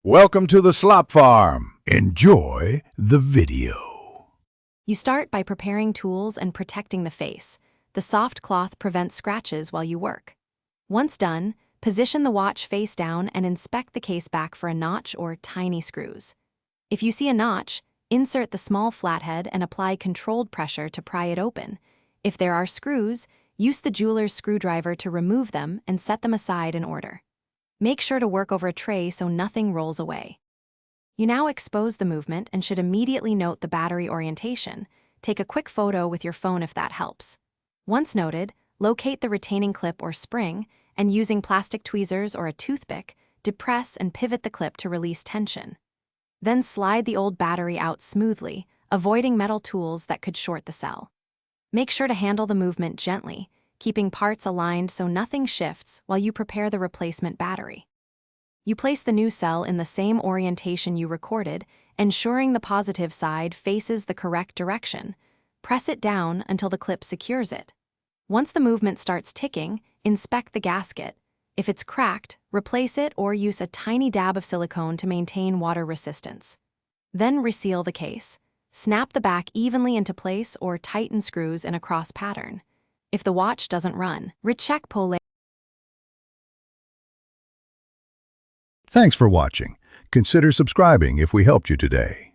Welcome to the Slop Farm. Enjoy the video. You start by preparing tools and protecting the face. The soft cloth prevents scratches while you work. Once done, position the watch face down and inspect the case back for a notch or tiny screws. If you see a notch, insert the small flathead and apply controlled pressure to pry it open. If there are screws, use the jeweler's screwdriver to remove them and set them aside in order. Make sure to work over a tray so nothing rolls away. You now expose the movement and should immediately note the battery orientation. Take a quick photo with your phone if that helps. Once noted, locate the retaining clip or spring, and using plastic tweezers or a toothpick, depress and pivot the clip to release tension. Then slide the old battery out smoothly, avoiding metal tools that could short the cell. Make sure to handle the movement gently, keeping parts aligned so nothing shifts while you prepare the replacement battery. You place the new cell in the same orientation you recorded, ensuring the positive side faces the correct direction. Press it down until the clip secures it. Once the movement starts ticking, inspect the gasket. If it's cracked, replace it or use a tiny dab of silicone to maintain water resistance. Then reseal the case. Snap the back evenly into place or tighten screws in a cross pattern. If the watch doesn't run, recheck pull. Thanks for watching. Consider subscribing if we helped you today.